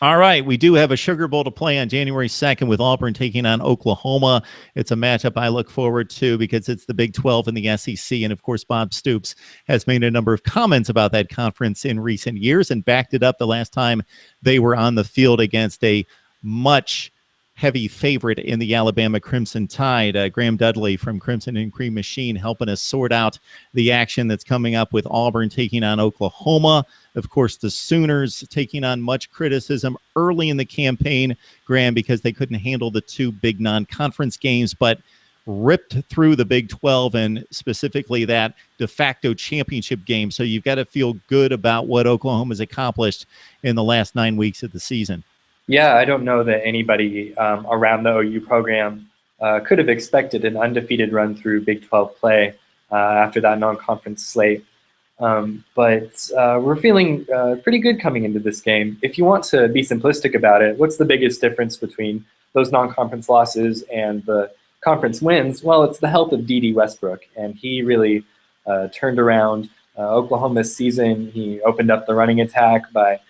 All right, we do have a Sugar Bowl to play on January 2nd with Auburn taking on Oklahoma. It's a matchup I look forward to because it's the Big 12 and the SEC. And of course, Bob Stoops has made a number of comments about that conference in recent years and backed it up the last time they were on the field against a much heavy favorite in the Alabama Crimson Tide. Graham Dudley from Crimson and Cream Machine helping us sort out the action that's coming up with Auburn taking on Oklahoma. Of course, the Sooners taking on much criticism early in the campaign, Graham, because they couldn't handle the two big non-conference games, but ripped through the Big 12 and specifically that de facto championship game. So you've got to feel good about what Oklahoma's accomplished in the last 9 weeks of the season. Yeah, I don't know that anybody around the OU program could have expected an undefeated run through Big 12 play after that non-conference slate. But we're feeling pretty good coming into this game. If you want to be simplistic about it, what's the biggest difference between those non-conference losses and the conference wins? Well, it's the health of D.D. Westbrook, and he really turned around Oklahoma's season. He opened up the running attack by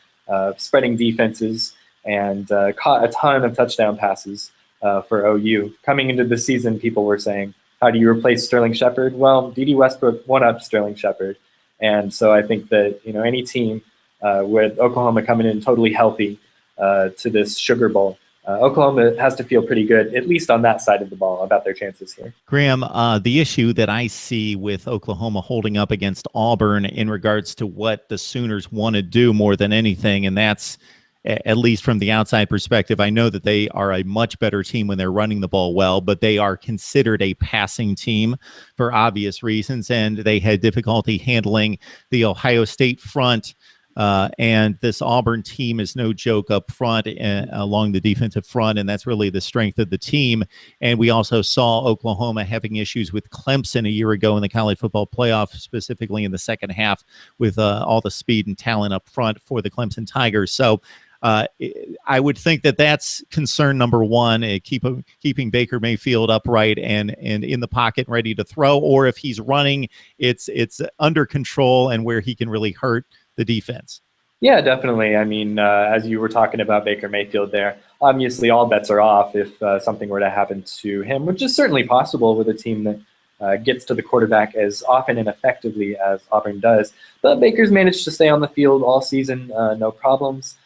spreading defenses and caught a ton of touchdown passes for OU. Coming into the season, people were saying, how do you replace Sterling Shepard? Well, D.D. Westbrook won up Sterling Shepard. And so I think that, you know, any team with Oklahoma coming in totally healthy to this Sugar Bowl, Oklahoma has to feel pretty good, at least on that side of the ball, about their chances here. Graham, the issue that I see with Oklahoma holding up against Auburn in regards to what the Sooners want to do more than anything, and that's at least from the outside perspective, I know that they are a much better team when they're running the ball well, but they are considered a passing team for obvious reasons, and they had difficulty handling the Ohio State front. And this Auburn team is no joke up front along the defensive front, and that's really the strength of the team. And we also saw Oklahoma having issues with Clemson a year ago in the college football playoff, specifically in the second half with all the speed and talent up front for the Clemson Tigers. So I would think that that's concern number one, keeping Baker Mayfield upright and in the pocket ready to throw, or if he's running, it's under control and where he can really hurt the defense. Yeah, definitely. I mean, as you were talking about Baker Mayfield there, obviously all bets are off if something were to happen to him, which is certainly possible with a team that gets to the quarterback as often and effectively as Auburn does. But Baker's managed to stay on the field all season, no problems.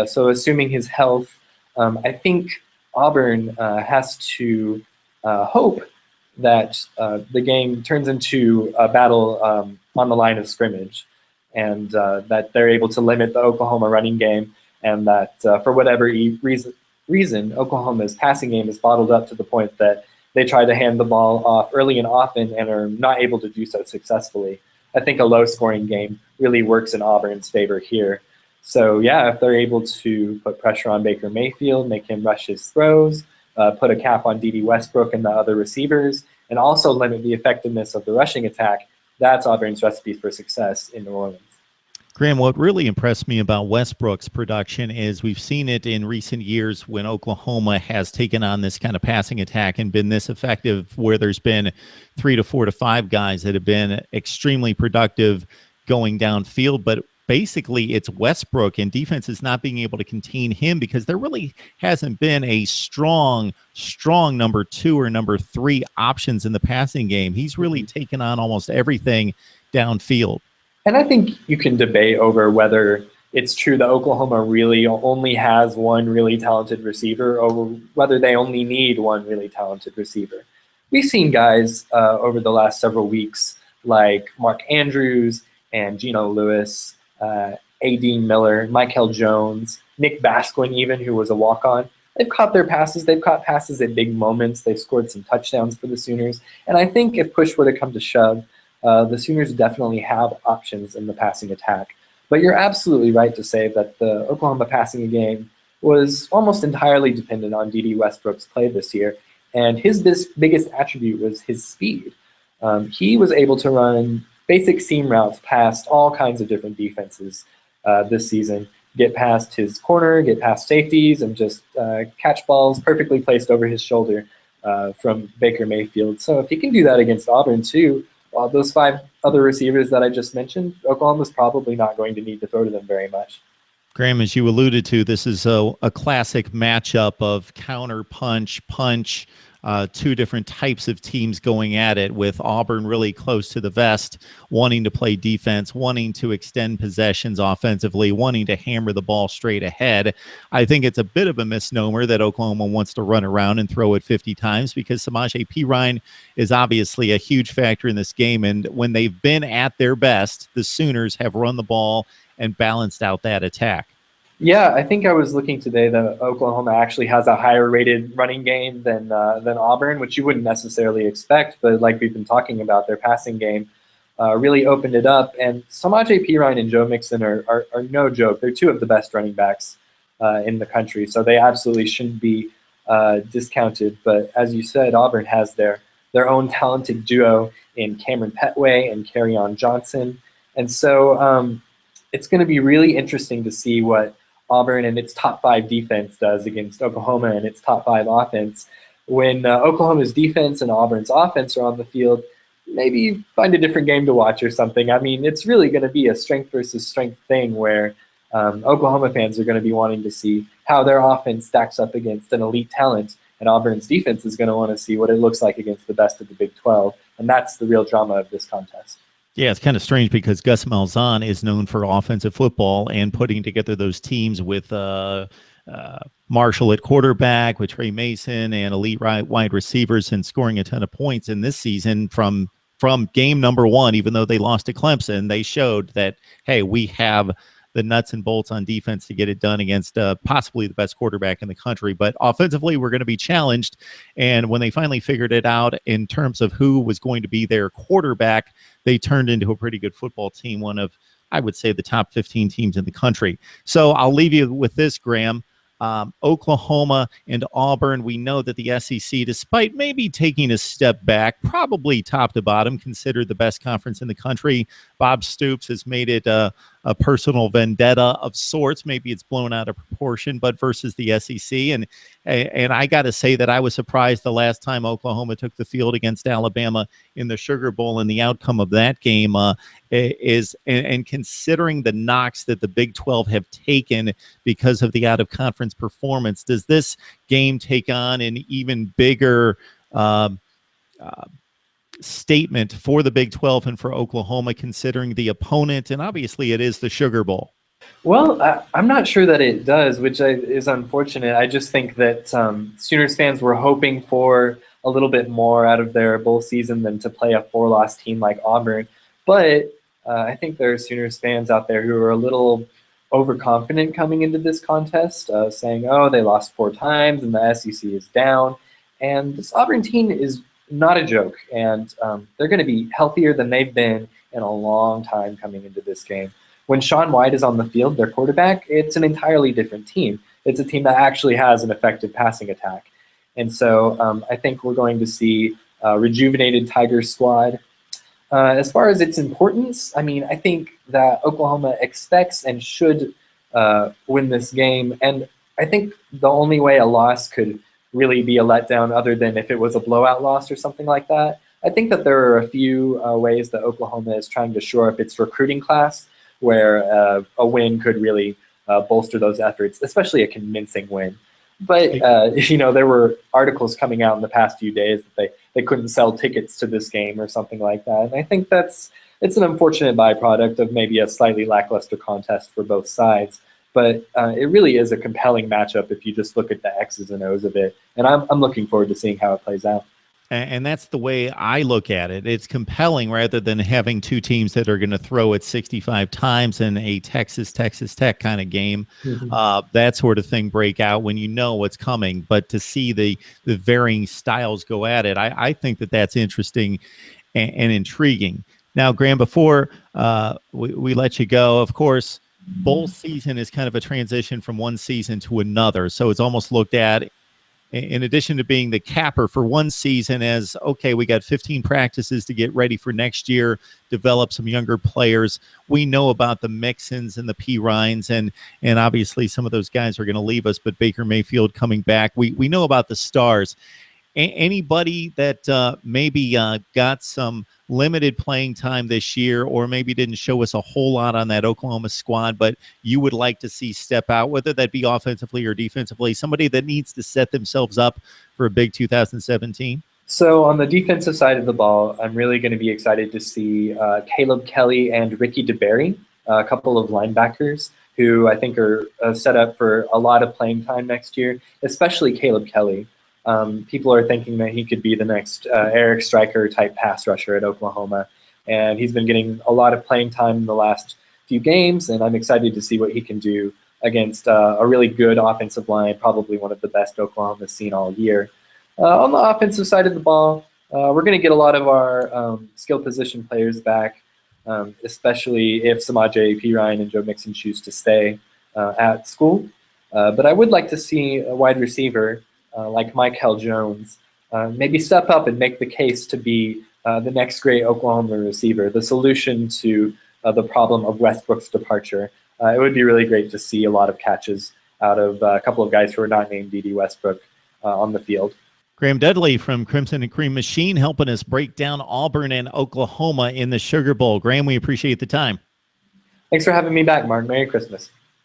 So assuming his health, I think Auburn has to hope that the game turns into a battle on the line of scrimmage, and that they're able to limit the Oklahoma running game, and that for whatever reason, Oklahoma's passing game is bottled up to the point that they try to hand the ball off early and often and are not able to do so successful. I think a low-scoring game really works in Auburn's favor here. So, yeah, if they're able to put pressure on Baker Mayfield, make him rush his throws, put a cap on D.D. Westbrook and the other receivers, and also limit the effectiveness of the rushing attack, that's Auburn's recipe for success in New Orleans. Graham, what really impressed me about Westbrook's production is we've seen it in recent years when Oklahoma has taken on this kind of passing attack and been this effective, where there's been 3 to 4 to 5 guys that have been extremely productive going downfield, but basically it's Westbrook and defense is not being able to contain him because there really hasn't been a strong number 2 or number 3 options in the passing game. He's really taken on almost everything downfield. And I think you can debate over whether it's true that Oklahoma really only has one really talented receiver or whether they only need one really talented receiver. We've seen guys over the last several weeks like Mark Andrews and Geno Lewis, A.D. Miller, Michael Jones, Nick Basquin even, who was a walk-on. They've caught their passes. They've caught passes at big moments. They've scored some touchdowns for the Sooners. And I think if push were to come to shove, the Sooners definitely have options in the passing attack. But you're absolutely right to say that the Oklahoma passing game was almost entirely dependent on D.D. Westbrook's play this year. And his biggest attribute was his speed. He was able to run basic seam routes past all kinds of different defenses this season, get past his corner, get past safeties, and just catch balls perfectly placed over his shoulder from Baker Mayfield. So if he can do that against Auburn too, those 5 other receivers that I just mentioned, Oklahoma's probably not going to need to throw to them very much. Graham, as you alluded to, this is a classic matchup of counter punch, punch, two different types of teams going at it, with Auburn really close to the vest, wanting to play defense, wanting to extend possessions offensively, wanting to hammer the ball straight ahead. I think it's a bit of a misnomer that Oklahoma wants to run around and throw it 50 times, because Samaje Perine is obviously a huge factor in this game. And when they've been at their best, the Sooners have run the ball and balanced out that attack. Yeah, I think I was looking today that Oklahoma actually has a higher rated running game than Auburn, which you wouldn't necessarily expect. But like we've been talking about, their passing game really opened it up. And Samaje Perine and Joe Mixon are no joke. They're two of the best running backs in the country, so they absolutely shouldn't be discounted. But as you said, Auburn has their own talented duo in Cameron Petway and Kerryon Johnson, and so it's going to be really interesting to see what Auburn and its top 5 defense does against Oklahoma and its top 5 offense. When Oklahoma's defense and Auburn's offense are on the field, maybe find a different game to watch or something. I mean, it's really going to be a strength versus strength thing where Oklahoma fans are going to be wanting to see how their offense stacks up against an elite talent, and Auburn's defense is going to want to see what it looks like against the best of the Big 12, and that's the real drama of this contest. Yeah, it's kind of strange because Gus Malzahn is known for offensive football and putting together those teams with Marshall at quarterback, with Trey Mason and elite wide receivers, and scoring a ton of points in this season from game number 1. Even though they lost to Clemson, they showed that, hey, we have the nuts and bolts on defense to get it done against possibly the best quarterback in the country. But offensively, we're going to be challenged. And when they finally figured it out in terms of who was going to be their quarterback, they turned into a pretty good football team, one of, I would say, the top 15 teams in the country. So I'll leave you with this, Graham. Oklahoma and Auburn, we know that the SEC, despite maybe taking a step back, probably top to bottom, considered the best conference in the country. Bob Stoops has made it a personal vendetta of sorts. Maybe it's blown out of proportion, but versus the SEC. And I got to say that I was surprised the last time Oklahoma took the field against Alabama in the Sugar Bowl, and the outcome of that game is, and considering the knocks that the Big 12 have taken because of the out-of-conference performance, does this game take on an even bigger statement for the Big 12 and for Oklahoma, considering the opponent? And obviously it is the Sugar Bowl. Well, I'm not sure that it does, which is unfortunate. I just think that Sooners fans were hoping for a little bit more out of their bowl season than to play a 4-loss team like Auburn. But I think there are Sooners fans out there who are a little overconfident coming into this contest, saying, oh, they lost 4 times and the SEC is down. And this Auburn team is not a joke, and they're going to be healthier than they've been in a long time coming into this game. When Sean White is on the field, their quarterback, it's an entirely different team. It's a team that actually has an effective passing attack. And so I think we're going to see a rejuvenated Tigers squad. As far as its importance, I mean, I think that Oklahoma expects and should win this game. And I think the only way a loss could really be a letdown, other than if it was a blowout loss or something like that, I think that there are a few ways that Oklahoma is trying to shore up its recruiting class, where a win could really bolster those efforts, especially a convincing win. But, there were articles coming out in the past few days that they couldn't sell tickets to this game or something like that. And I think it's an unfortunate byproduct of maybe a slightly lackluster contest for both sides. But it really is a compelling matchup if you just look at the X's and O's of it. And I'm looking forward to seeing how it plays out. And that's the way I look at it. It's compelling rather than having two teams that are going to throw it 65 times in a Texas Tech kind of game. Mm-hmm. That sort of thing break out when you know what's coming. But to see the varying styles go at it, I think that's interesting and intriguing. Now, Graham, before we let you go, of course, bowl season is kind of a transition from one season to another. So it's almost looked at, in addition to being the capper for one season, as, okay, we got 15 practices to get ready for next year, develop some younger players. We know about the Mixons and the Perines, and obviously some of those guys are going to leave us, but Baker Mayfield coming back. We know about the stars. Anybody that maybe got some limited playing time this year, or maybe didn't show us a whole lot on that Oklahoma squad, but you would like to see step out, whether that be offensively or defensively, somebody that needs to set themselves up for a big 2017? So on the defensive side of the ball, I'm really going to be excited to see Caleb Kelly and Ricky DeBerry, a couple of linebackers who I think are set up for a lot of playing time next year, especially Caleb Kelly. People are thinking that he could be the next Eric Stryker type pass rusher at Oklahoma, and he's been getting a lot of playing time in the last few games, and I'm excited to see what he can do against a really good offensive line, probably one of the best Oklahoma's seen all year. On the offensive side of the ball, we're going to get a lot of our skill position players back, especially if Samaje Perine and Joe Mixon choose to stay at school. But I would like to see a wide receiver like Michael Jones maybe step up and make the case to be the next great Oklahoma receiver, the solution to the problem of Westbrook's departure. It would be really great to see a lot of catches out of a couple of guys who are not named D.D. Westbrook on the field. Graham Dudley from Crimson and Cream Machine helping us break down Auburn and Oklahoma in the Sugar Bowl. Graham, we appreciate the time. Thanks for having me back, Mark. Merry Christmas.